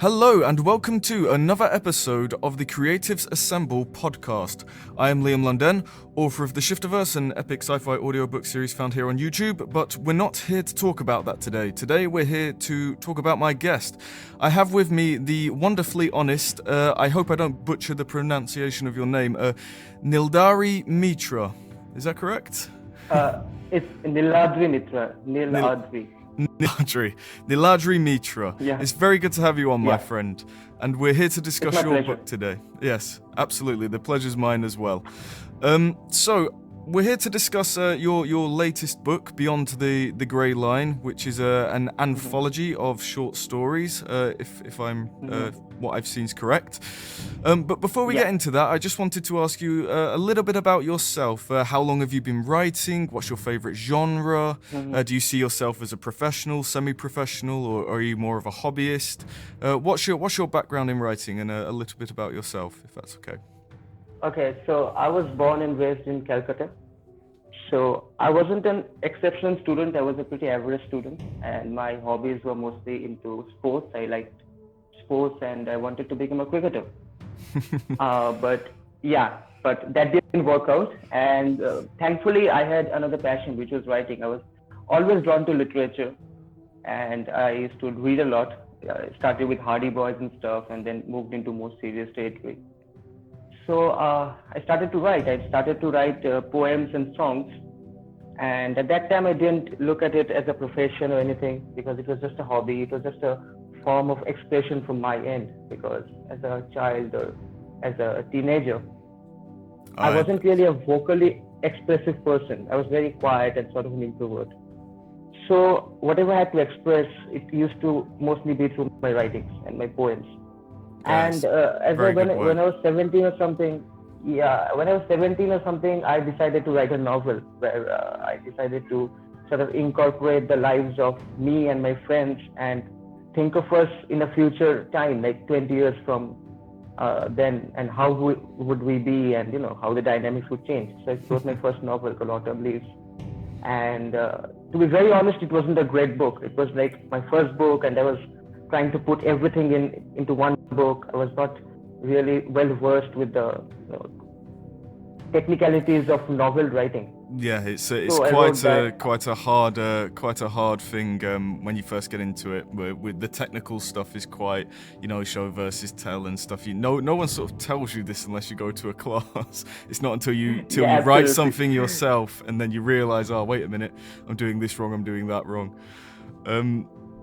Hello and welcome to another episode of the Creatives Assemble podcast. I am Liam London, author of The Shifterverse, an epic sci-fi audiobook series found here on YouTube, but we're not here to talk about that today. Today we're here to talk about my guest. I have with me the wonderfully honest, I hope I don't butcher the pronunciation of your name, Niladri Mitra. Is that correct? It's Niladri Mitra. Niladri Mitra. Yeah. It's very good to have you on, my friend. And we're here to discuss your pleasure. book today. Yes, absolutely. The pleasure's mine as well. So, we're here to discuss your latest book, Beyond the Grey Line, which is an anthology of short stories, if I'm what I've seen is correct. But before we get into that, I just wanted to ask you a little bit about yourself. How long have you been writing? What's your favorite genre? Do you see yourself as a professional, semi-professional, or are you more of a hobbyist? What's your background in writing, and a little bit about yourself, if that's okay? Okay, so I was born and raised in Calcutta. So I wasn't an exceptional student. I was a pretty average student, and my hobbies were mostly into sports. I liked sports, and I wanted to become a cricketer. But that didn't work out. And thankfully, I had another passion, which was writing. I was always drawn to literature, and I used to read a lot. I started with Hardy Boys and stuff, and then moved into more serious territory. So I started to write. I started to write poems and songs. And at that time, I didn't look at it as a profession or anything, because it was just a hobby. It was just a form of expression from my end, because as a child or as a teenager, I wasn't really a vocally expressive person. I was very quiet and sort of an introvert. So whatever I had to express, it used to mostly be through my writings and my poems. Yes. And when I was 17 or something, I decided to write a novel where I decided to sort of incorporate the lives of me and my friends and think of us in a future time, like 20 years from then, and how would we be, and how the dynamics would change. So I wrote my first novel called Autumn Leaves. And to be very honest, it wasn't a great book. It was like my first book, and I was trying to put everything into one book. I was not really well versed with the technicalities of novel writing. Yeah, it's So quite a hard thing when you first get into it. With the technical stuff is quite, show versus tell and stuff. No one sort of tells you this unless you go to a class. It's not until you write something yourself and then you realize, oh wait a minute, I'm doing this wrong, I'm doing that wrong.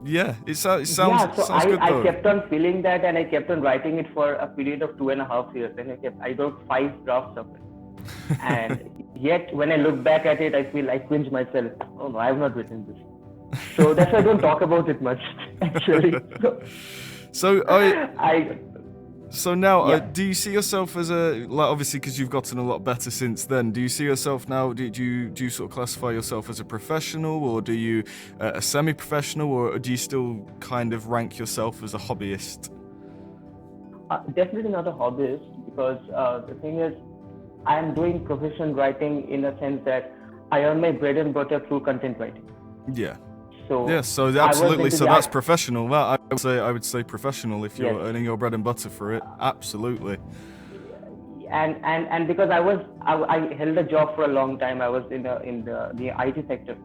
It sounds good though. I kept on feeling that, and I kept on writing it for a period of 2.5 years, and I wrote 5 drafts of it. And yet, when I look back at it, I feel I cringe myself. Oh no, I have not written this. So that's why I don't talk about it much, actually. So now, do you see yourself as obviously because you've gotten a lot better since then, do you see yourself now, do you sort of classify yourself as a professional, or do you a semi-professional, or do you still kind of rank yourself as a hobbyist? Definitely not a hobbyist, because the thing is, I am doing professional writing in a sense that I earn my bread and butter through content writing. Yeah. So Absolutely. So that's professional. Well, I would say professional if you're earning your bread and butter for it. Absolutely. And because I held a job for a long time. I was in the IT sector.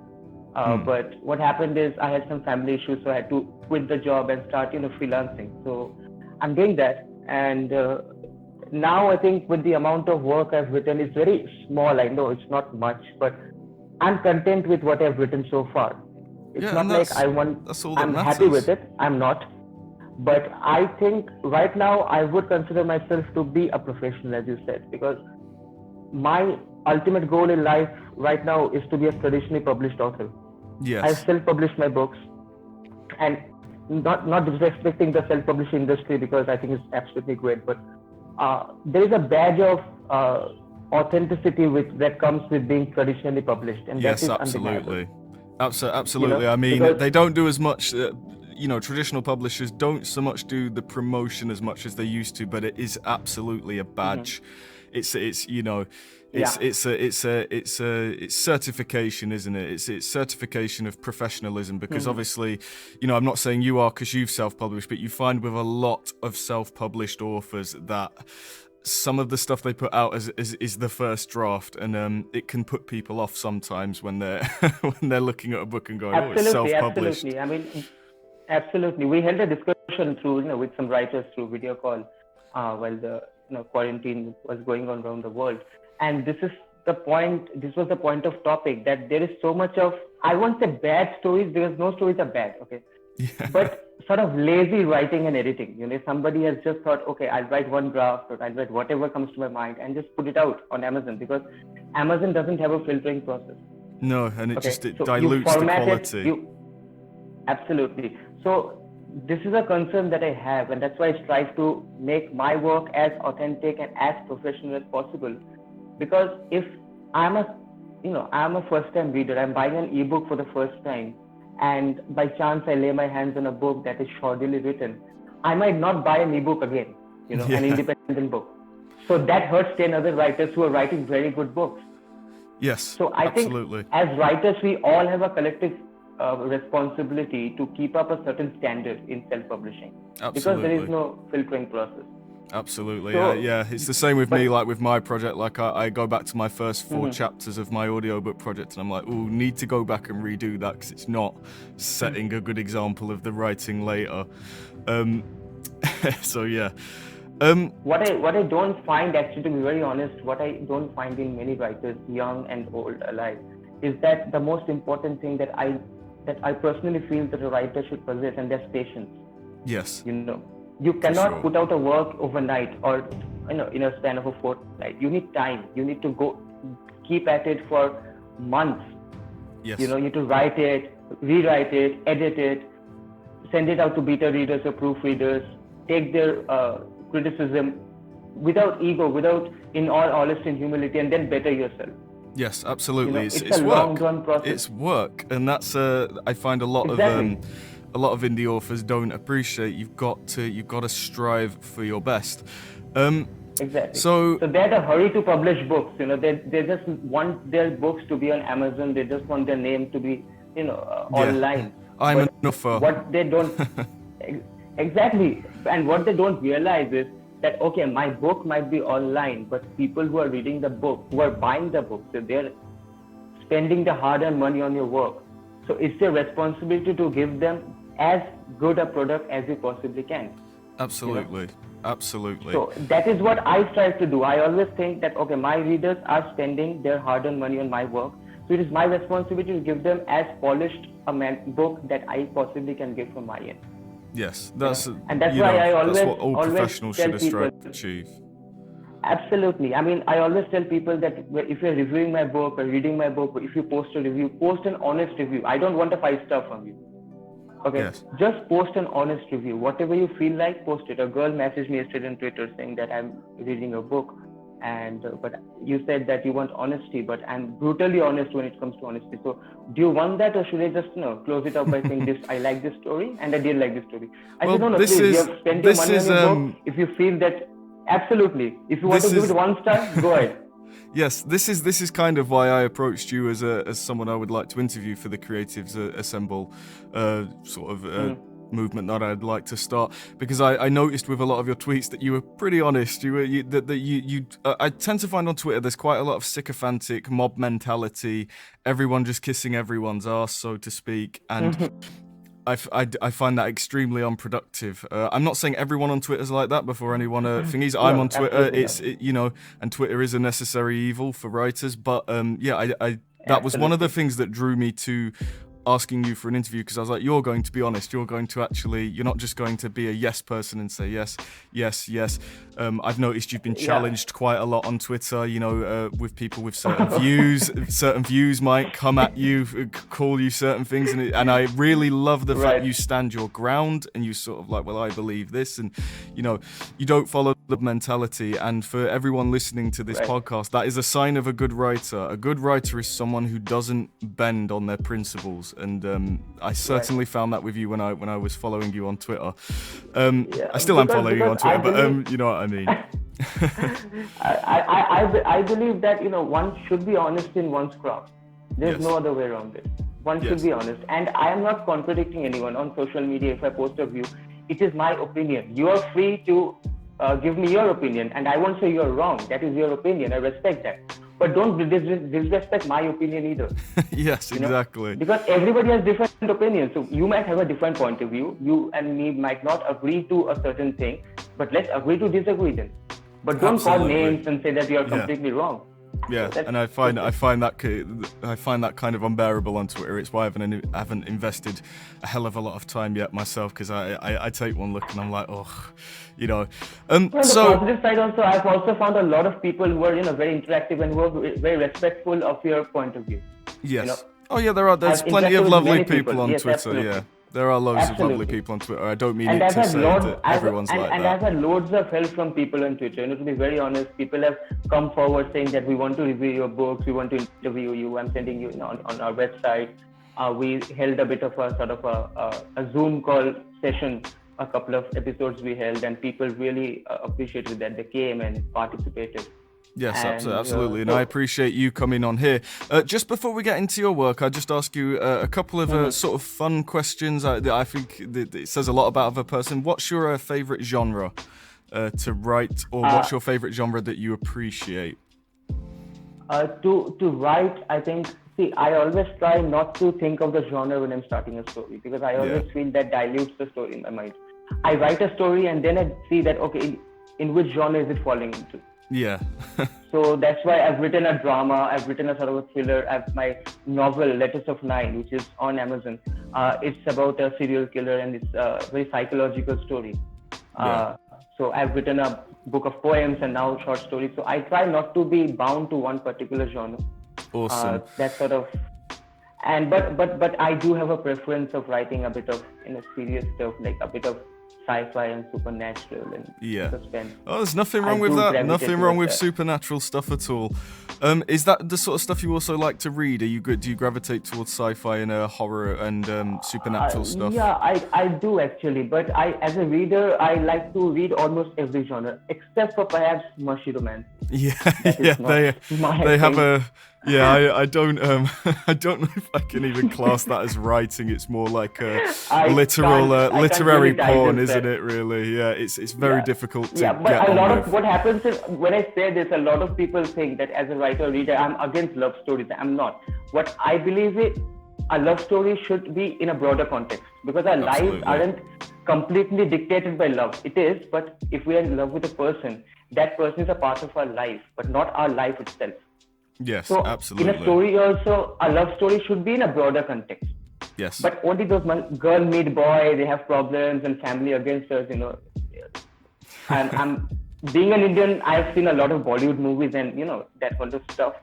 But what happened is I had some family issues, so I had to quit the job and start freelancing. So I'm doing that, and now I think with the amount of work I've written, it's very small. I know it's not much, but I'm content with what I've written so far. It's not like I'm happy with it. I'm not. But I think right now I would consider myself to be a professional, as you said, because my ultimate goal in life right now is to be a traditionally published author. Yes. I've self-published my books, and not disrespecting the self-publishing industry, because I think it's absolutely great, but there is a badge of authenticity that comes with being traditionally published, and that is undeniable. Absolutely. I mean, they don't do as much. Traditional publishers don't so much do the promotion as much as they used to, but it is absolutely a badge. It's you know, Yeah. it's certification, isn't it? It's certification of professionalism, because obviously, you know, I'm not saying you are because you've self-published, but you find with a lot of self-published authors that some of the stuff they put out is the first draft, and it can put people off sometimes when they're when they're looking at a book and going, oh, it's Absolutely, self-published. absolutely. I mean, absolutely. We held a discussion through, with some writers through video call while the quarantine was going on around the world, and this is the point. This was the point of topic, that there is so much of, I won't say bad stories, because no stories are bad, okay, Yeah. but sort of lazy writing and editing. Somebody has just thought, okay, I'll write one draft, or I'll write whatever comes to my mind and just put it out on Amazon, because Amazon doesn't have a filtering process. No, and it Okay, just it so you dilutes the format quality. Absolutely. So this is a concern that I have, and that's why I strive to make my work as authentic and as professional as possible. Because if I'm I'm a first-time reader, I'm buying an ebook for the first time, and by chance I lay my hands on a book that is shoddily written, I might not buy an ebook again, Yeah. an independent book. So that hurts 10 other writers who are writing very good books. Yes. So I absolutely. think as writers, we all have a collective responsibility to keep up a certain standard in self-publishing, because there is no filtering process. Absolutely. So, yeah, it's the same with me, like with my project. Like I go back to my first 4 chapters of my audiobook project, and I'm like, oh, need to go back and redo that, because it's not setting a good example of the writing later. So yeah. What I don't find, actually, to be very honest, what I don't find in many writers, young and old alike, is that the most important thing that I personally feel that a writer should possess, and that's patience. Yes. You cannot put out a work overnight, or in a span of a fortnight. You need time. You need to go keep at it for months. Yes. You need to write it, rewrite it, edit it, send it out to beta readers or proofreaders, take their criticism without ego, in all honesty and humility, and then better yourself. Yes, absolutely. It's it's a work. long-run process. It's work, and that's I find a lot Exactly. of a lot of indie authors don't appreciate. You've got to strive for your best. Exactly. So they're in a hurry to publish books. They just want their books to be on Amazon. They just want their name to be online. I'm But an author. What they don't exactly, and what they don't realize is that, okay, my book might be online, but people who are reading the book, who are buying the book, so they're spending the hard-earned money on your work. So it's your responsibility to give them as good a product as you possibly can. Absolutely. Absolutely. So that is what I strive to do. I always think that, okay, my readers are spending their hard-earned money on my work, so it is my responsibility to give them as polished a book that I possibly can give from my end. Yes, that's and that's why I always that's what all always professionals tell should people, strive to achieve. Absolutely. I mean, I always tell people that if you're reviewing my book or reading my book, if you post a review, post an honest review. I don't want a 5-star from you. Okay, Yes. Just post an honest review. Whatever you feel like, post it. A girl messaged me yesterday on Twitter saying that I'm reading a book, and but you said that you want honesty, but I'm brutally honest when it comes to honesty. So do you want that, or should I just close it up by saying this? I like this story, and I didn't like this story. I said, no, please. You have spent your money on your book. If you feel that, absolutely. If you want to give it 1 star, go ahead. Yes, this is kind of why I approached you as someone I would like to interview for the Creatives Assemble movement that I'd like to start, because I noticed with a lot of your tweets that you were pretty honest. I tend to find on Twitter there's quite a lot of sycophantic mob mentality, everyone just kissing everyone's ass, so to speak, and I find that extremely unproductive. I'm not saying everyone on Twitter is like that. Before anyone thingies, I'm on Twitter. And Twitter is a necessary evil for writers. But that was one of the things that drew me to asking you for an interview, because I was like, you're going to be honest. You're not just going to be a yes person and say yes, yes, yes. I've noticed you've been challenged quite a lot on Twitter, with people with certain views. Certain views might come at you, call you certain things, and I really love the fact you stand your ground and you sort of like, well, I believe this, and you don't follow the mentality. And for everyone listening to this podcast, that is a sign of a good writer. A good writer is someone who doesn't bend on their principles, and I certainly found that with you when I was following you on Twitter. I still am following you on Twitter, but you know what I mean. I believe that, one should be honest in one's craft. There's Yes. no other way around it. One should Yes. be honest. And I am not contradicting anyone on social media. If I post a view, it is my opinion. You are free to give me your opinion, and I won't say you're wrong. That is your opinion. I respect that. But don't disrespect my opinion either. Yes, exactly. Because everybody has different opinions. So you might have a different point of view. You and me might not agree to a certain thing, but let's agree to disagree then. But don't call Absolutely. names and say that you are completely wrong. Yeah, and I find that kind of unbearable on Twitter. It's why I haven't invested a hell of a lot of time yet myself, because I take one look and I'm like, oh, Well, on the positive side also, I've also found a lot of people who are very interactive and who are very respectful of your point of view. Yes. Oh yeah, there's I've plenty of interacted with lovely many people on Yes, Twitter. absolutely. Yeah, there are loads of lovely Absolutely. people on Twitter. I don't mean And it I've to had say that everyone's like and that. I've had loads of help from people on Twitter. To be very honest, people have come forward saying that we want to review your books, we want to interview you. I'm sending you, on our website. We held a bit of a sort of a Zoom call session. A couple of episodes we held, and people really appreciated that they came and participated. Yes, And, absolutely, and I appreciate you coming on here. Just before we get into your work, I'll just ask you a couple of sort of fun questions that I think that it says a lot about a person. What's your favourite genre to write, or what's your favourite genre that you appreciate? To write, I think, I always try not to think of the genre when I'm starting a story, because I always feel that dilutes the story in my mind. I write a story and then I see that, okay, in which genre is it falling into? Yeah. So that's why I've written a drama, I've written a sort of a thriller. My novel, Letters of Nine, which is on Amazon. It's about a serial killer, and it's a very psychological story. So I've written a book of poems and now short stories. So I try not to be bound to one particular genre. Awesome. That sort of, but I do have a preference of writing a bit of serious stuff, like a bit of sci-fi and supernatural and suspense. Oh, there's nothing wrong with that. Nothing wrong with supernatural stuff at all. Is that the sort of stuff you also like to read? Do you gravitate towards sci-fi and horror and supernatural stuff? Yeah, I do actually. But as a reader, I like to read almost every genre, except for perhaps mushy romance. Yeah, they have a. Yeah, I don't I don't know if I can even class that as writing. It's more like a literary porn, isn't it? Really, yeah. It's very difficult to but get a lot on of with. what happens is, when I say this, a lot of people think that as a writer reader, I'm against love stories. I'm not. What I believe is, a love story should be in a broader context, because our lives aren't completely dictated by love. It is, but if we are in love with a person, that person is a part of our life, but not our life itself. Yes, so absolutely. In a story also, a love story should be in a broader context. Yes. But only those girl meet boy, they have problems and family against us, And I'm being an Indian, I've seen a lot of Bollywood movies and, that kind of stuff.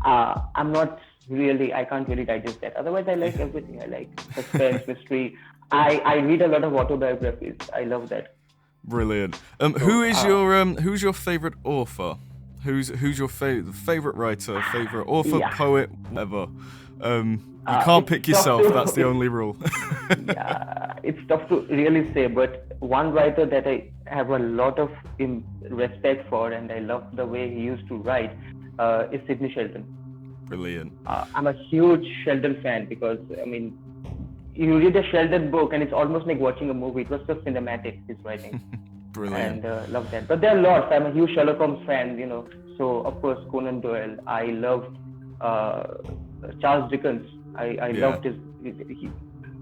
I'm not really, I can't really digest that. Otherwise, I like everything. I like suspense, mystery. I read a lot of autobiographies. I love that. Brilliant. Who's your favorite author? Who's your favorite writer, favorite author, poet, whatever? You can't pick yourself. That's the only rule. It's tough to really say, but one writer that I have a lot of respect for, and I love the way he used to write, is Sidney Sheldon. Brilliant. I'm a huge Sheldon fan, because you read a Sheldon book and it's almost like watching a movie. It was so cinematic, his writing. Brilliant. And love that. But there are lots. I'm a huge Sherlock Holmes fan, So of course Conan Doyle. I loved Charles Dickens. I loved his.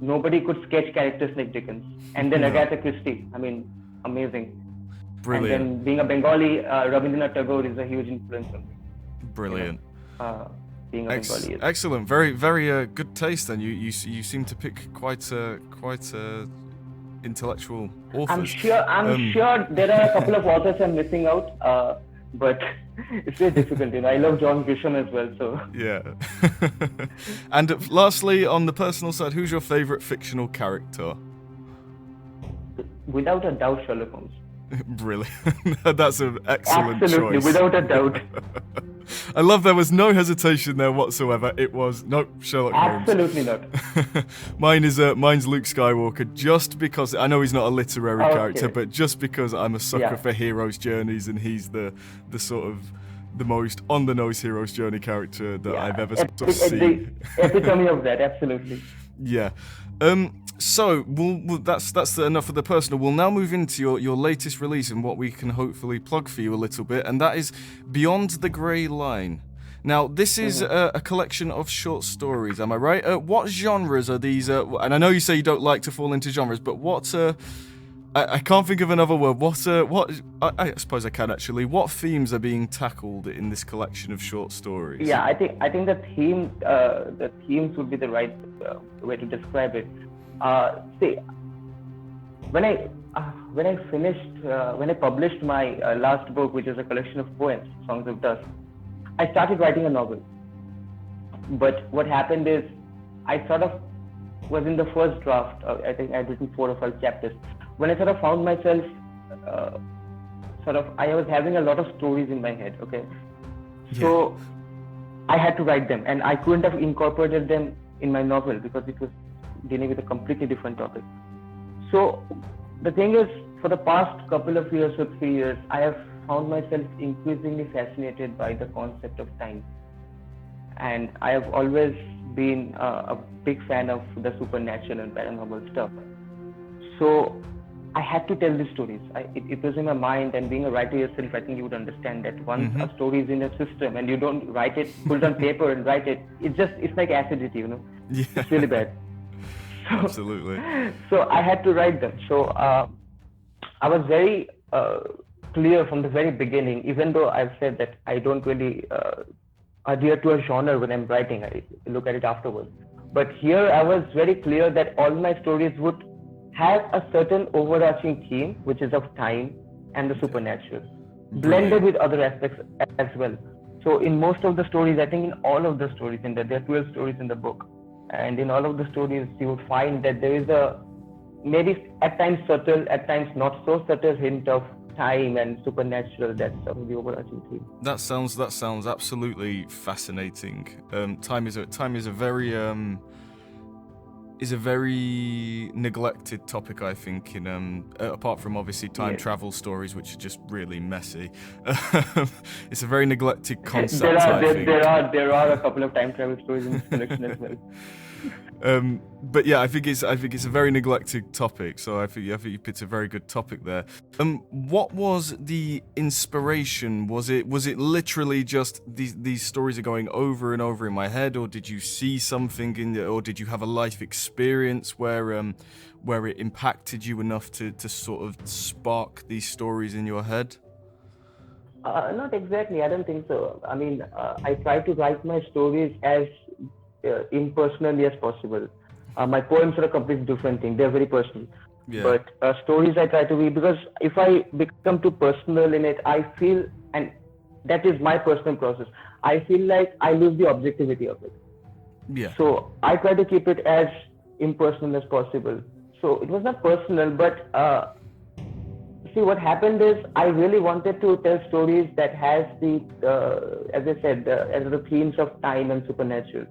Nobody could sketch characters like Dickens. And then Agatha Christie. I mean, amazing. Brilliant. And then being a Bengali, Rabindranath Tagore is a huge influence on me. Brilliant. Being a Bengali. Is. Excellent. Very, very good taste. Then you seem to pick quite intellectual authors. I'm sure there are a couple of authors I'm missing out, but it's very difficult. I love John Grisham as well. So yeah. And lastly, on the personal side, who's your favorite fictional character? Without a doubt, Sherlock Holmes. Brilliant. That's an excellent Absolutely, choice. without a doubt. I love there was no hesitation there whatsoever. It was nope, Sherlock Holmes. Absolutely not. Mine's Luke Skywalker, just because I know he's not a literary character, Okay. but just because I'm a sucker Yeah. for heroes' journeys, and he's the sort of the most on the nose hero's journey character that I've ever sort of seen. The epitome of that, absolutely. Yeah. So that's enough of the personal. We'll now move into your latest release and what we can hopefully plug for you a little bit, and that is Beyond the Grey Line. Now, this is a collection of short stories, am I right? What genres are these? And I know you say you don't like to fall into genres, but what? I can't think of another word. What? I suppose I can actually. What themes are being tackled in this collection of short stories? Yeah, I think the themes would be the right way to describe it. See, when I published my last book, which is a collection of poems, Songs of Dust, I started writing a novel. But what happened is, I sort of was in the first draft. I think I'd written 4 or 5 chapters. When I sort of found myself, I was having a lot of stories in my head. Okay, so I had to write them, and I couldn't have incorporated them in my novel because it was dealing with a completely different topic. So the thing is, for the past couple of years or 3 years, I have found myself increasingly fascinated by the concept of time, and I have always been a big fan of the supernatural and paranormal stuff. So I had to tell these stories. It was in my mind, and being a writer yourself, I think you would understand that once a story is in a system and you don't write it, put it on paper and write it, it's like acidity, Yeah. It's really bad. So, Absolutely. So I had to write them. So I was very clear from the very beginning, even though I've said that I don't really adhere to a genre when I'm writing. I look at it afterwards. But here I was very clear that all my stories would have a certain overarching theme, which is of time and the supernatural, blended with other aspects as well. So in most of the stories, I think in all of the stories, there are 12 stories in the book, and in all of the stories, you would find that there is a maybe at times subtle, at times not so subtle hint of time and supernatural. That's sort of the overarching theme. That sounds absolutely fascinating. Time is a very neglected topic, I think. In apart from obviously time travel stories, which are just really messy, it's a very neglected concept. There are a couple of time travel stories in this collection as well. But yeah, I think it's a very neglected topic. So I think you picked a very good topic there. What was the inspiration? Was it literally just these stories are going over and over in my head, or did you see something or did you have a life experience where it impacted you enough to sort of spark these stories in your head? Not exactly. I don't think so. I mean, I try to write my stories as impersonally as possible. My poems are a completely different thing. They're very personal. Yeah. But stories I try to be, because if I become too personal in it, I feel, and that is my personal process, I feel like I lose the objectivity of it. Yeah. So I try to keep it as impersonal as possible. So it was not personal, but see, what happened is I really wanted to tell stories that has the, as I said, as the themes of time and supernatural.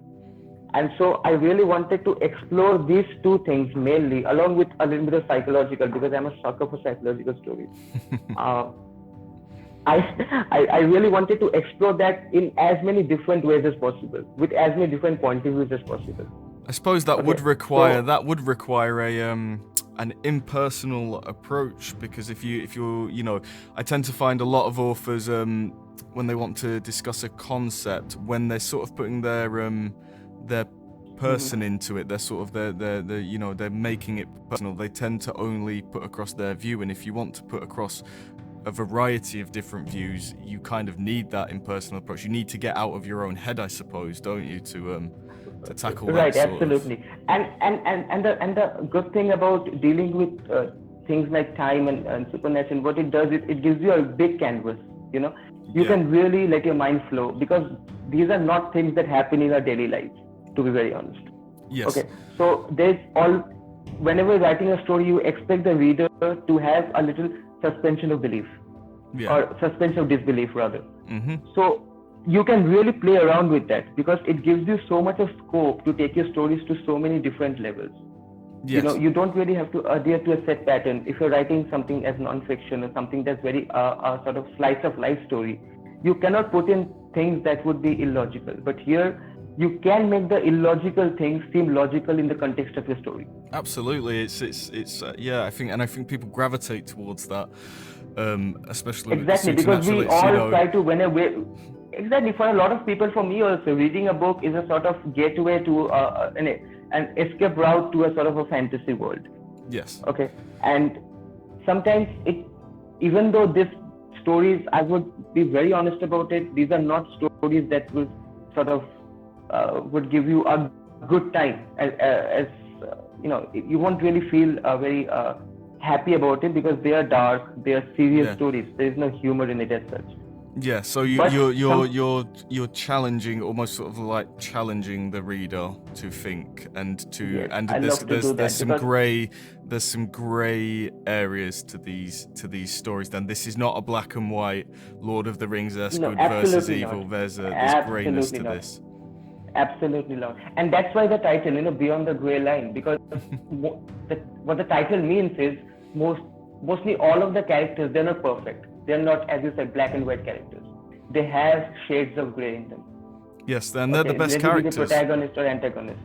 And so I really wanted to explore these two things mainly, along with a little bit of psychological, because I'm a sucker for psychological stories. I really wanted to explore that in as many different ways as possible, with as many different point of views as possible. I suppose that would require a an impersonal approach, because if you're I tend to find a lot of authors when they want to discuss a concept, when they're sort of putting their person into it, they're sort of they're making it personal. They tend to only put across their view, and if you want to put across a variety of different views, you kind of need that impersonal approach. You need to get out of your own head, I suppose, don't you, to tackle that. Right, absolutely. And the good thing about dealing with things like time and supernatural, what it does is it gives you a big canvas. You can really let your mind flow, because these are not things that happen in our daily lives, to be very honest. Yes. Okay. So whenever writing a story, you expect the reader to have a little suspension of belief, Yeah. or suspension of disbelief rather. Mm-hmm. So you can really play around with that because it gives you so much of scope to take your stories to so many different levels. Yes. You don't really have to adhere to a set pattern. If you're writing something as non-fiction or something that's very a sort of slice of life story, you cannot put in things that would be illogical. But here, you can make the illogical things seem logical in the context of your story. Absolutely, it's yeah. I think people gravitate towards that, especially Exactly, with the because we supernaturalists. all try to exactly, for a lot of people, for me also, reading a book is a sort of gateway to an escape route to a sort of a fantasy world. Yes. Okay, and sometimes even though these stories, I would be very honest about it, these are not stories that would sort of would give you a good time, as you won't really feel very happy about it because they are dark, they are serious stories. There is no humor in it as such. Yeah, so you're challenging, almost sort of like challenging the reader to think and to Yes, and I love to do that there's some grey areas to these stories. Then this is not a black and white Lord of the Rings-esque No, good versus absolutely there's not. there's greyness to Absolutely not. this. Absolutely not. And that's why the title, Beyond the Grey Line, because what the title means is mostly all of the characters, they're not perfect. They're not, as you said, black and white characters. They have shades of grey in them. Yes, then they're the best Maybe characters. the protagonist or antagonist.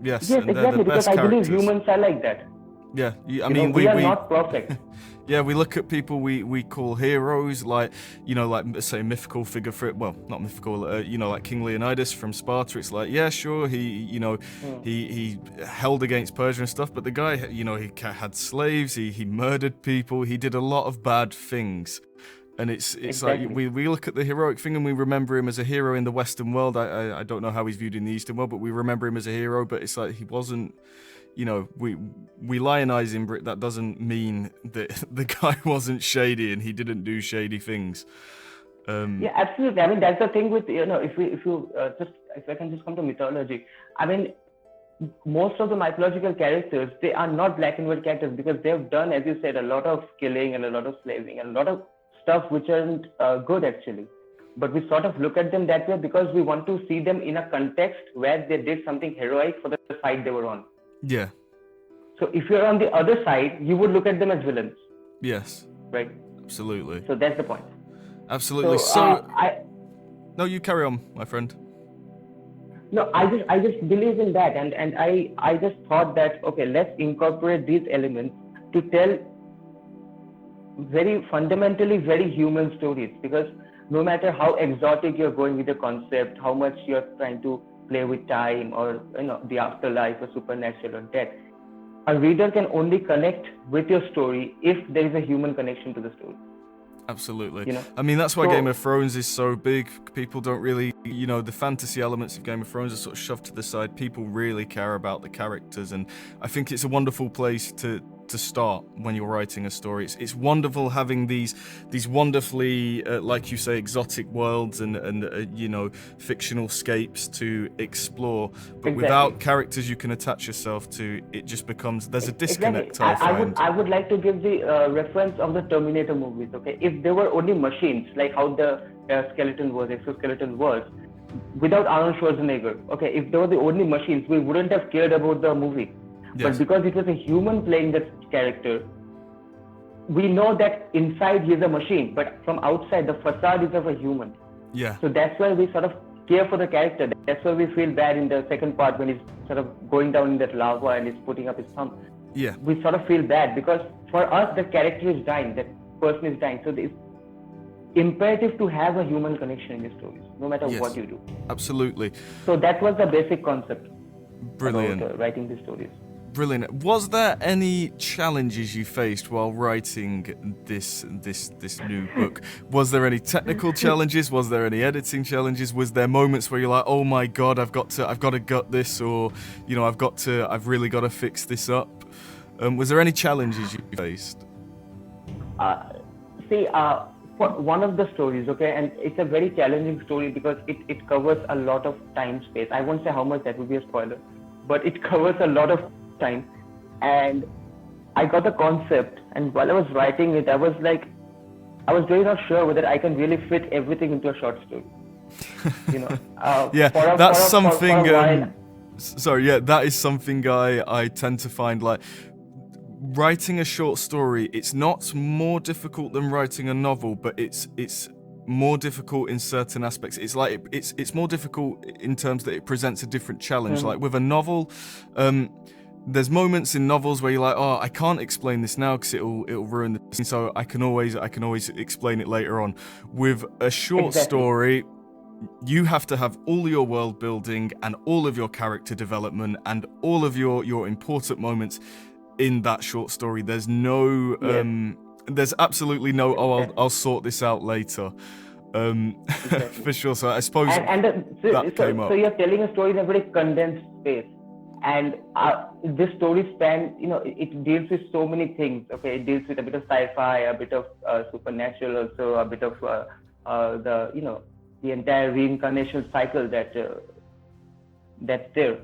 Yes, Yes, and exactly, they're the because best I believe characters. humans are like that. Yeah, I mean, we are not perfect. Yeah, we look at people we call heroes, like say mythical figure for it. Well, not mythical, like King Leonidas from Sparta. It's like, yeah, sure, he held against Persia and stuff, but the guy, he had slaves, he murdered people, he did a lot of bad things. And it's Exactly. like we look at the heroic thing and we remember him as a hero in the Western world. I don't know how he's viewed in the Eastern world, but we remember him as a hero. But it's like he wasn't. We lionize him, but that doesn't mean that the guy wasn't shady and he didn't do shady things. Yeah, absolutely. I mean, that's the thing with if I can just come to mythology. I mean, most of the mythological characters, they are not black and white characters because they've done, as you said, a lot of killing and a lot of slaving and a lot of stuff which aren't good actually. But we sort of look at them that way because we want to see them in a context where they did something heroic for the side they were on. Yeah. So if you're on the other side, you would look at them as villains. Yes. Right. Absolutely. So that's the point. Absolutely. No, you carry on, my friend. No, I just believe in that, and I just thought that, okay, let's incorporate these elements to tell very fundamentally very human stories, because no matter how exotic you're going with the concept, how much you're trying to play with time or the afterlife or supernatural or death, a reader can only connect with your story if there is a human connection to the story. Absolutely. I mean, that's why Game of Thrones is so big. People don't really, the fantasy elements of Game of Thrones are sort of shoved to the side. People really care about the characters, and I think it's a wonderful place to start when you're writing a story. It's wonderful having these wonderfully, like you say, exotic worlds and fictional scapes to explore. But Exactly. without characters you can attach yourself to, it just becomes, there's a disconnect. Exactly. I would like to give the reference of the Terminator movies. Okay, if there were only machines, like how the exoskeleton was, without Arnold Schwarzenegger. Okay, if there were the only machines, we wouldn't have cared about the movie. Yes. But because it was a human playing that character, we know that inside he is a machine, but from outside the facade is of a human. Yeah. So that's why we sort of care for the character. That's why we feel bad in the second part when he's sort of going down in that lava and he's putting up his thumb. Yeah. We sort of feel bad because for us the character is dying, that person is dying. So it's imperative to have a human connection in your stories, no matter what you do. Absolutely. So that was the basic concept. Brilliant. About writing these stories. Brilliant. Was there any challenges you faced while writing this new book? Was there any technical challenges? Was there any editing challenges? Was there moments where you're like, oh my god, I've got to gut this, or I've really got to fix this up? Was there any challenges you faced? For one of the stories, okay, and it's a very challenging story because it covers a lot of time space. I won't say how much, that would be a spoiler, but it covers a lot of time, and I got the concept, and while I was writing it, I was really not sure whether I can really fit everything into a short story. Yeah, For that's for something. a while. Sorry, yeah, that is something I tend to find, like, writing a short story. It's not more difficult than writing a novel, but it's more difficult in certain aspects. It's like it's more difficult in terms that it presents a different challenge. Like with a novel, there's moments in novels where you're like, oh, I can't explain this now because it'll ruin the scene, so I can always explain it later on. With a short story, you have to have all your world building and all of your character development and all of your important moments in that short story. There's no there's absolutely no I'll sort this out later. For sure. So I suppose came up. So you're telling a story in a very condensed space, and this story span, it deals with so many things. Okay, it deals with a bit of sci-fi, a bit of supernatural, also a bit of the entire reincarnation cycle that's there.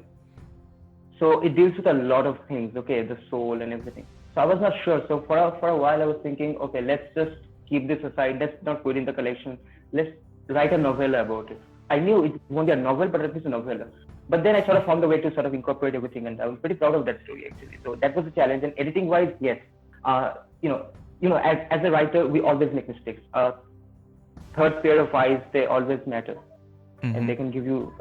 So it deals with a lot of things, okay, the soul and everything. So I was not sure. So for a while I was thinking, okay, let's just keep this aside. Let's not put it in the collection. Let's write a novella about it. I knew it won't be a novel, but at least a novella. But then I sort of found a way to sort of incorporate everything, and I was pretty proud of that story actually. So that was a challenge. And editing wise, yes, as a writer, we always make mistakes. Third pair of eyes, they always matter. And they can give you,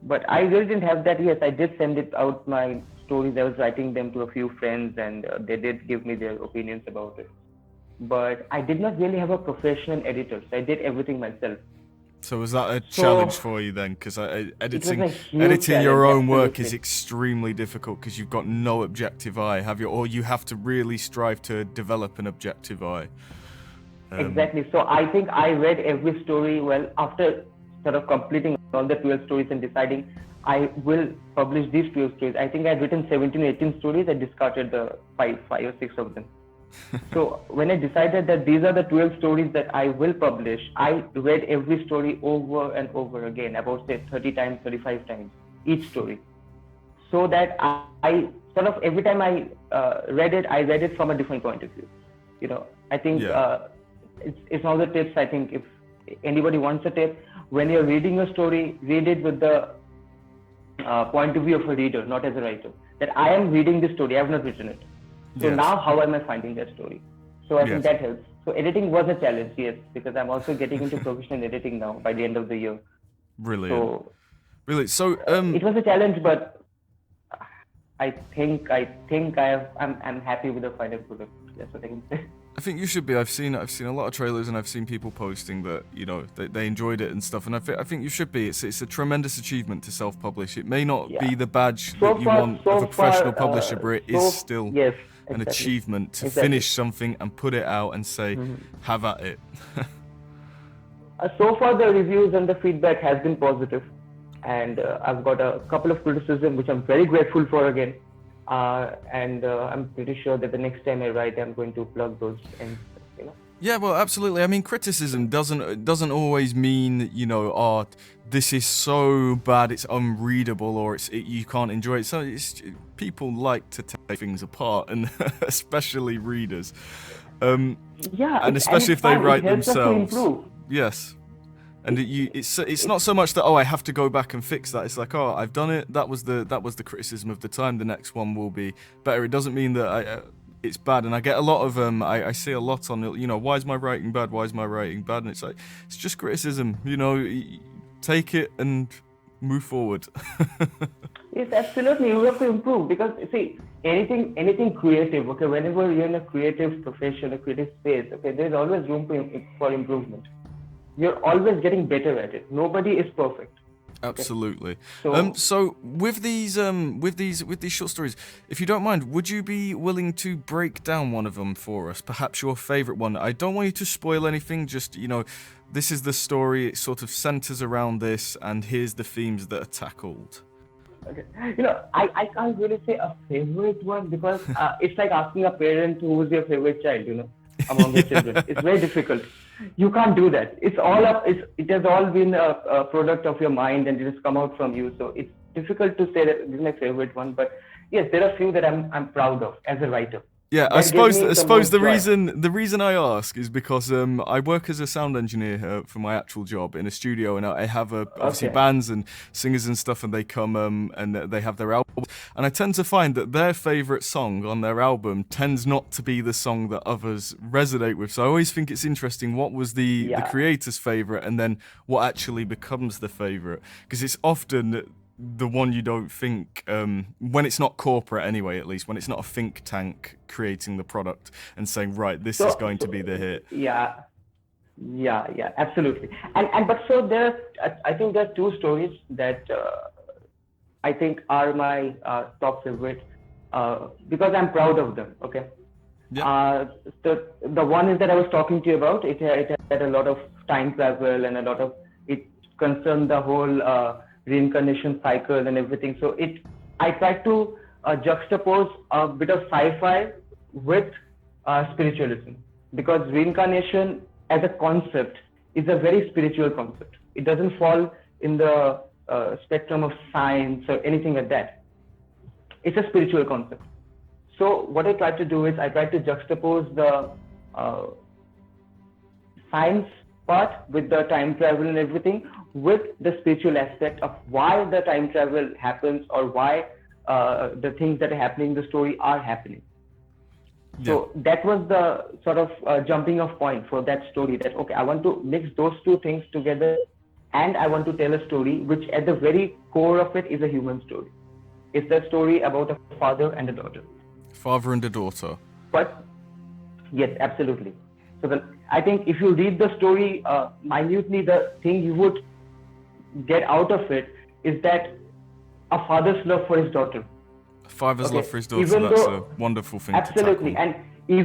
but I really didn't have that. Yes, I did send it out, my stories. I was writing them to a few friends, and they did give me their opinions about it. But I did not really have a professional editor, so I did everything myself. So was that a challenge for you then? Because editing challenge, your own work is extremely difficult because you've got no objective eye, have you? Or you have to really strive to develop an objective eye. Exactly. So I think I read every story. Well, after sort of completing all the 12 stories and deciding I will publish these 12 stories, I think I had written 17 or 18 stories. I discarded the five or six of them. So when I decided that these are the 12 stories that I will publish, I read every story over and over again, about say 30 times, 35 times, each story. So that I sort of, every time I read it from a different point of view. I think it's one of the tips. I think if anybody wants a tip, when you're reading a story, read it with the point of view of a reader, not as a writer. That I am reading this story, I have not written it. So now how am I finding that story? So I think that helps. So editing was a challenge, yes, because I'm also getting into professional editing now by the end of the year. Brilliant. So it was a challenge, but I think I'm happy with the final product. That's what I can say. I think you should be. I've seen a lot of trailers, and I've seen people posting that they enjoyed it and stuff. And I think you should be. It's a tremendous achievement to self-publish. It may not be the badge that you want of a professional publisher, but it is still an achievement to finish something and put it out and say, "Have at it." So far, the reviews and the feedback has been positive, and I've got a couple of criticism which I'm very grateful for again. And I'm pretty sure that the next time I write, I'm going to plug those in. Yeah, well, absolutely. I mean, criticism doesn't always mean this is so bad it's unreadable or you can't enjoy it. So people like to take things apart, and especially readers. And especially if they write themselves. Yes. And it's not so much that I have to go back and fix that. It's like, I've done it. That was the criticism of the time. The next one will be better. It doesn't mean that it's bad. And I get a lot of I see a lot on why is my writing bad? Why is my writing bad? And it's like, it's just criticism. Take it and move forward. Yes, absolutely. You have to improve, because see, anything creative. Okay, whenever you're in a creative profession, a creative space, okay, there's always room for improvement. You're always getting better at it. Nobody is perfect. Absolutely. So with these short stories, if you don't mind, would you be willing to break down one of them for us? Perhaps your favorite one. I don't want you to spoil anything. Just this is the story. It sort of centers around this, and here's the themes that are tackled. Okay. I can't really say a favorite one, because it's like asking a parent who's your favorite child. Among the children, it's very difficult. You can't do that. It has all been a product of your mind, and it has come out from you. So it's difficult to say that this is my favorite one. But yes, there are a few that I'm proud of as a writer. Yeah, I That gave suppose me I the suppose most the joy. reason I ask is because I work as a sound engineer for my actual job in a studio, and I have obviously Okay. bands and singers and stuff, and they come and they have their albums, and I tend to find that their favorite song on their album tends not to be the song that others resonate with. So I always think it's interesting what was the Yeah. creator's favorite, and then what actually becomes the favorite, because it's often the one you don't think, when it's not corporate anyway, at least when it's not a think tank creating the product and saying, right, this is going to be the hit. Yeah, yeah, absolutely. And but so there, I think there are two stories that I think are my top favorite because I'm proud of them. Okay. Yeah. The one is that I was talking to you about. It had a lot of time travel and a lot of it concerned the whole reincarnation cycle and everything. So I tried to juxtapose a bit of sci-fi with spiritualism, because reincarnation as a concept is a very spiritual concept. It doesn't fall in the spectrum of science or anything like that. It's a spiritual concept. So what I tried to do is I tried to juxtapose the science part with the time travel and everything, with the spiritual aspect of why the time travel happens, or why the things that are happening in the story are happening. Yeah. So that was the sort of jumping off point for that story, that okay, I want to mix those two things together, and I want to tell a story which at the very core of it is a human story. It's a story about a father and a daughter. Father and a daughter. But yes, absolutely. So I think if you read the story minutely, the thing you would get out of it is that a father's love for his daughter. Father's Okay. love for his daughter. Even That's though- a wonderful thing Absolutely. to tackle. And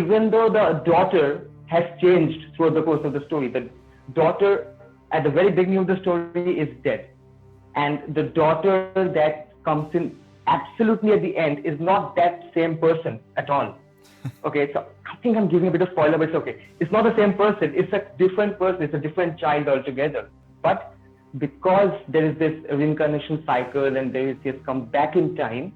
even though the daughter has changed throughout the course of the story, the daughter at the very beginning of the story is dead, and the daughter that comes in absolutely at the end is not that same person at all. Okay, so I think I'm giving a bit of spoiler, but it's okay. It's not the same person. It's a different person. It's a different child altogether. But because there is this reincarnation cycle and there is this come back in time,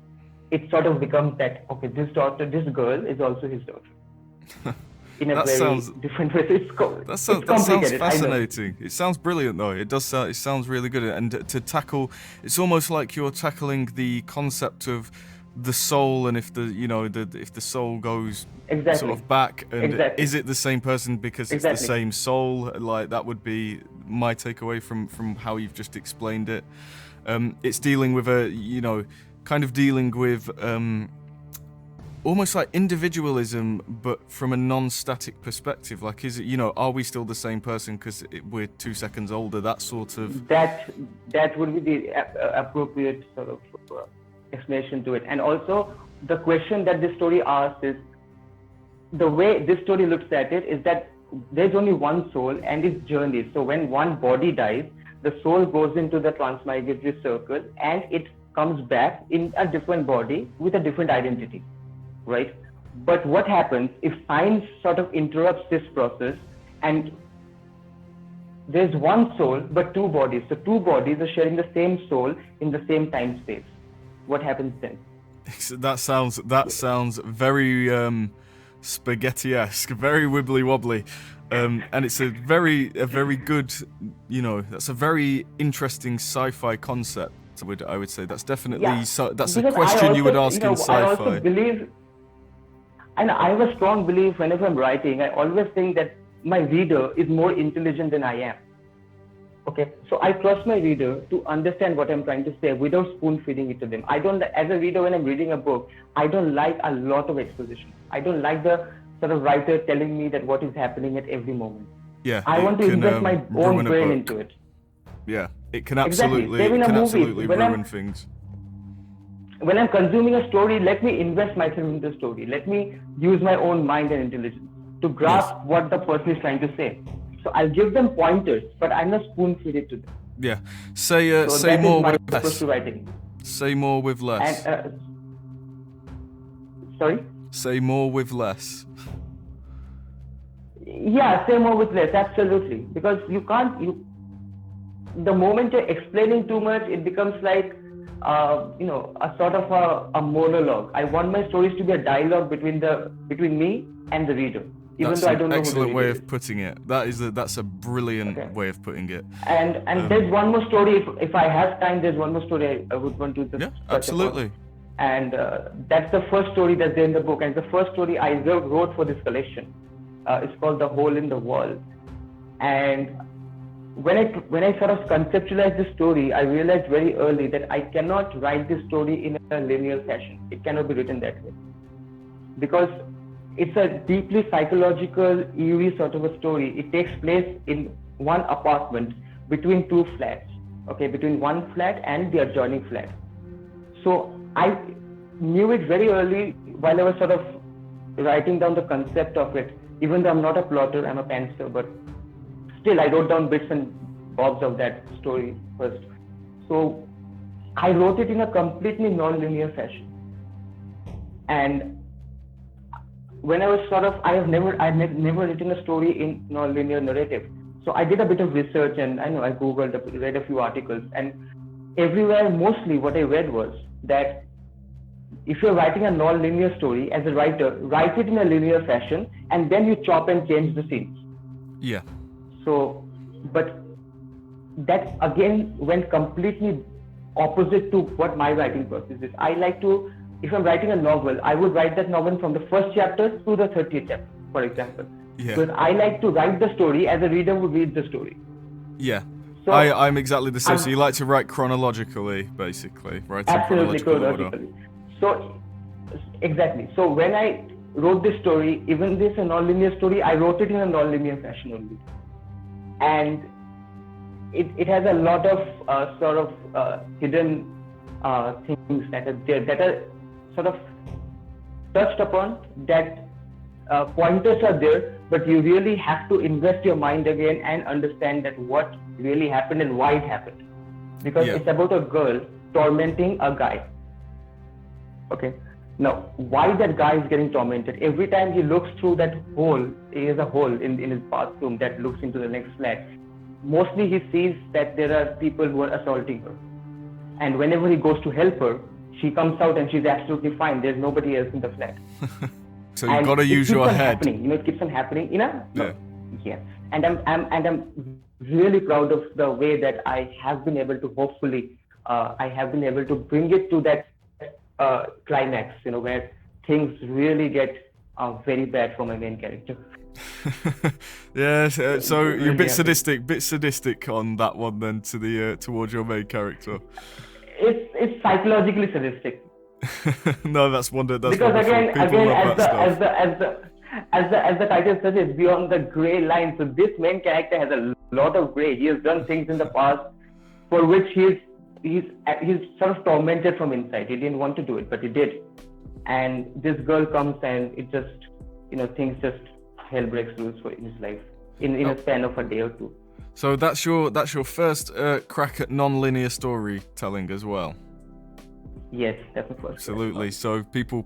it sort of becomes that, okay, this girl is also his daughter. In a That very sounds- different way. So it's That sounds complicated. I know. fascinating. It sounds brilliant, though. It does. It sounds really good. And to tackle, it's almost like you're tackling the concept of the soul, and if the soul goes Exactly. sort of back, and Exactly. is it the same person because it's the Exactly. same soul? Like, that would be my takeaway from how you've just explained it. It's dealing with dealing with almost like individualism, but from a non-static perspective. Like, is it, are we still the same person because we're 2 seconds older? That sort of. That would be the appropriate sort of explanation to it. And also, the question that this story asks is, the way this story looks at it is that there's only one soul and its journey. So when one body dies, the soul goes into the transmigratory circle and it comes back in a different body with a different identity, right? But what happens if science sort of interrupts this process, and there's one soul but two bodies? So two bodies are sharing the same soul in the same time space. What happens then? That sounds very spaghetti-esque, very wibbly-wobbly, and it's a very good, that's a very interesting sci-fi concept. I would say that's definitely that's a Because question you would ask in I sci-fi. also believe, and I have a strong belief whenever I'm writing, I always think that my reader is more intelligent than I am. Okay, so I trust my reader to understand what I'm trying to say without spoon feeding it to them. I don't, as a reader, when I'm reading a book, I don't like a lot of exposition. I don't like the sort of writer telling me that what is happening at every moment. Yeah, I want to invest my own brain into it. Yeah, it can Exactly. absolutely, Same in a movie. absolutely When ruin things. When I'm consuming a story, let me invest myself in the story. Let me use my own mind and intelligence to grasp what the person is trying to say. So I'll give them pointers, but I'm not spoon feed it to them. Yeah, say that more is my with approach less. to writing. Say more with less. And sorry. Say more with less. Yeah, say more with less. Absolutely, because you can't. The moment you're explaining too much, it becomes like a sort of a monologue. I want my stories to be a dialogue between me and the reader, even That's though I an don't know who the excellent reader way is. of putting it. That's a brilliant Okay. way of putting it. And there's one more story. If I have time, there's one more story I would want to just Yeah, touch absolutely. upon. And that's the first story that's there in the book, and the first story I wrote for this collection. It's called The Hole in the Wall. And when I sort of conceptualized this story, I realized very early that I cannot write this story in a linear fashion. It cannot be written that way, because it's a deeply psychological, eerie sort of a story. It takes place in one apartment between two flats, okay, between one flat and the adjoining flat. So I knew it very early while I was sort of writing down the concept of it. Even though I'm not a plotter, I'm a pantser, but still I wrote down bits and bobs of that story first. So I wrote it in a completely non-linear fashion. And when I was I had never written a story in non-linear narrative. So I did a bit of research, and I Googled, read a few articles, and everywhere, mostly what I read was that if you're writing a non-linear story, as a writer, write it in a linear fashion, and then you chop and change the scenes. Yeah. So, but that again went completely opposite to what my writing process is. I like to, if I'm writing a novel, I would write that novel from the first chapter to the 30th chapter, for example. Yeah. Because I like to write the story as a reader would read the story. Yeah. So I'm exactly the same. So you like to write chronologically, basically, right? Absolutely, Chronological order. So, exactly. So when I wrote this story, even this a non-linear story, I wrote it in a non-linear fashion only. And it has a lot of sort of hidden things that are there, that are sort of touched upon, that pointers are there, but you really have to invest your mind again and understand that what really happened and why it happened. Because it's about a girl tormenting a guy. Okay. Now, why that guy is getting tormented? Every time he looks through that hole, he has a hole in his bathroom that looks into the next flat. Mostly he sees that there are people who are assaulting her. And whenever he goes to help her, she comes out and she's absolutely fine. There's nobody else in the flat. So you've got to use your head. Happening. It keeps on happening. Yeah. Yeah. And I'm really proud of the way that I have been able to, hopefully, I have been able to bring it to that climax, where things really get very bad for my main character. Yeah, so you're a bit sadistic on that one then towards your main character. It's psychologically sadistic. No, that's wonderful. Because again, as the title says, it's beyond the grey line. So this main character has a lot of grey. He has done things in the past for which he's sort of tormented from inside. He didn't want to do it, but he did. And this girl comes and it just, things just hell breaks loose in his life in a span of a day or two. So that's your first crack at non-linear storytelling as well. Yes, that's the first. Absolutely. So people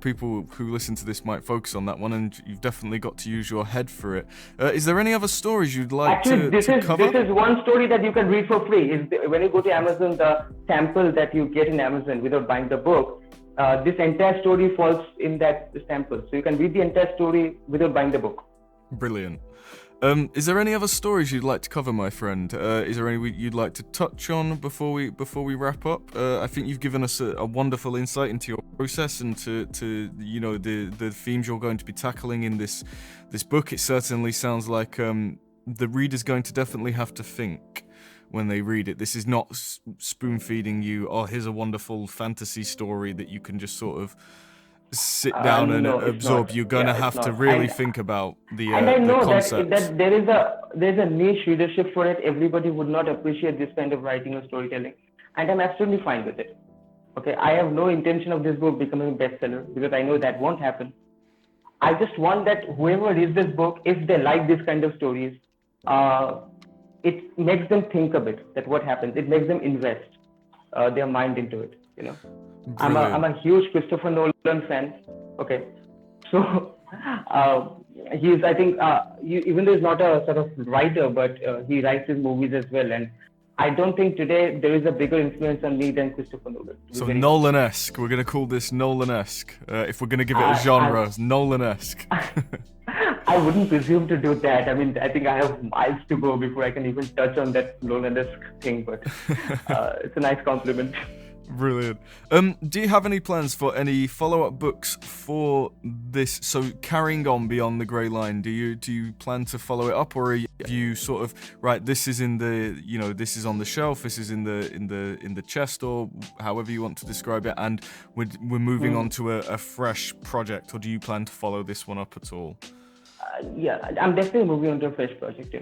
who listen to this might focus on that one, and you've definitely got to use your head for it. Is there any other stories you'd like to cover? This is one story that you can read for free. When you go to Amazon, the sample that you get in Amazon without buying the book, this entire story falls in that sample. So you can read the entire story without buying the book. Brilliant. Is there any other stories you'd like to cover, my friend? Is there any you'd like to touch on before we wrap up? I think you've given us a wonderful insight into your process and to the themes you're going to be tackling in this book. It certainly sounds like the reader's going to definitely have to think when they read it. This is not spoon feeding you. Oh, here's a wonderful fantasy story that you can just sort of sit down and absorb. You're going to have to really think about the and I know concepts. that there's a niche readership for it. Everybody would not appreciate this kind of writing or storytelling, and I'm absolutely fine with it. Okay, I have no intention of this book becoming a bestseller because I know that won't happen. I just want that whoever reads this book, if they like this kind of stories, it makes them think a bit that what happens. It makes them invest their mind into it. I'm a huge Christopher Nolan fan. Okay, so I think even though he's not a sort of writer, but he writes his movies as well. And I don't think today there is a bigger influence on me than Christopher Nolan. So Nolan-esque. We're going to call this Nolan-esque. If we're going to give it a genre, Nolan-esque. I wouldn't presume to do that. I mean, I think I have miles to go before I can even touch on that Nolan-esque thing, but it's a nice compliment. Brilliant. Do you have any plans for any follow-up books for this? So carrying on beyond the Grey Line, do you plan to follow it up, or are you sort of right? This is in the this is on the shelf. This is in the chest, or however you want to describe it, and we're moving on to a fresh project, or do you plan to follow this one up at all? Yeah, I'm definitely moving on to a fresh project.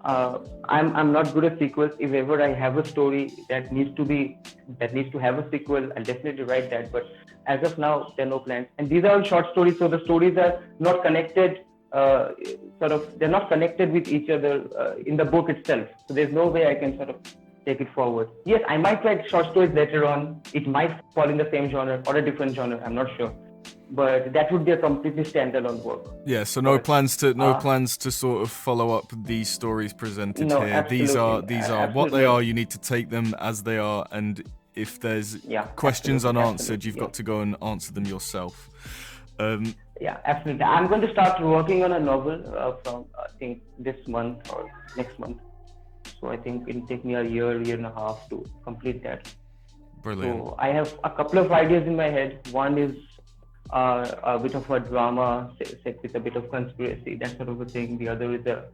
I'm not good at sequels. If ever I have a story that needs to have a sequel, I'll definitely write that. But as of now, there are no plans. And these are all short stories, so the stories are not connected. They're not connected with each other in the book itself. So there's no way I can sort of take it forward. Yes, I might write short stories later on. It might fall in the same genre or a different genre. I'm not sure. But that would be a completely standalone work. Yeah, so no plans to sort of follow up these stories presented here. Absolutely. These are what they are. You need to take them as they are, and if there's questions unanswered, you've got to go and answer them yourself. Yeah, absolutely. I'm going to start working on a novel from I think this month or next month. So I think it'll take me a year and a half to complete that. Brilliant. So I have a couple of ideas in my head. One is a bit of a drama set with a bit of conspiracy, that sort of a thing. The other is a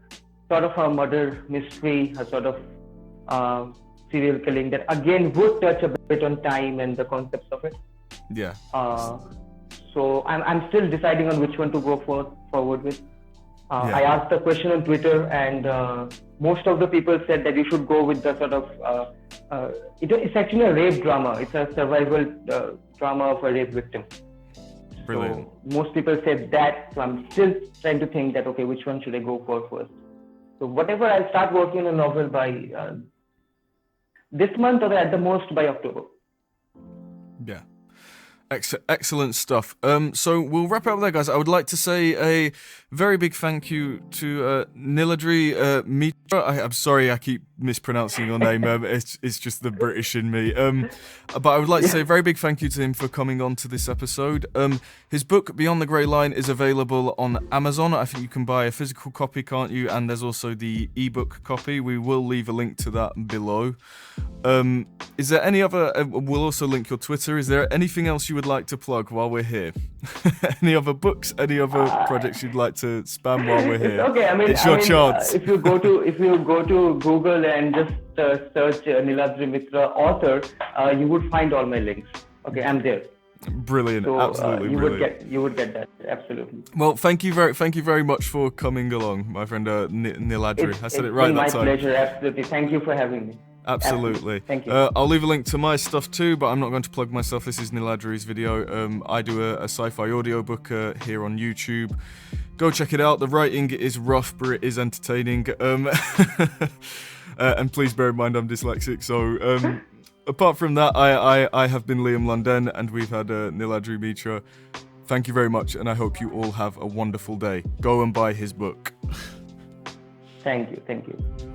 sort of a murder mystery, a sort of serial killing that again would touch a bit on time and the concepts of it. Yeah. So I'm still deciding on which one to go forward with. I asked the question on Twitter, and most of the people said that you should go with the sort of it's actually a rape drama. It's a survival drama of a rape victim. Brilliant. So most people said that, so I'm still trying to think that, okay, which one should I go for first? So whatever, I'll start working on a novel by this month, or at the most by October. Yeah. Excellent stuff. So we'll wrap it up there, guys. I would like to say a very big thank you to Niladri Mitra. I'm sorry I keep mispronouncing your name. It's just the British in me. But I would like to say a very big thank you to him for coming on to this episode. His book, Beyond the Grey Line, is available on Amazon. I think you can buy a physical copy, can't you? And there's also the ebook copy. We will leave a link to that below. Is there any other... we'll also link your Twitter. Is there anything else you would like to plug while we're here? Any other books? Any other projects you'd like to spam while we're here? Okay, it's your chance. If you go to Google and just search Niladri Mitra author, you would find all my links. Okay, I'm there. Brilliant, so, absolutely brilliant. You would get that, absolutely. Well, thank you very much for coming along, my friend Niladri. I said it right that time. It's my pleasure, absolutely. Thank you for having me. Absolutely. Thank you. I'll leave a link to my stuff too, but I'm not going to plug myself. This is Niladri's video. I do a sci-fi audiobook here on YouTube. Go check it out. The writing is rough, but it is entertaining. And please bear in mind I'm dyslexic, so... apart from that, I have been Liam London, and we've had Niladri Mitra. Thank you very much, and I hope you all have a wonderful day. Go and buy his book. Thank you.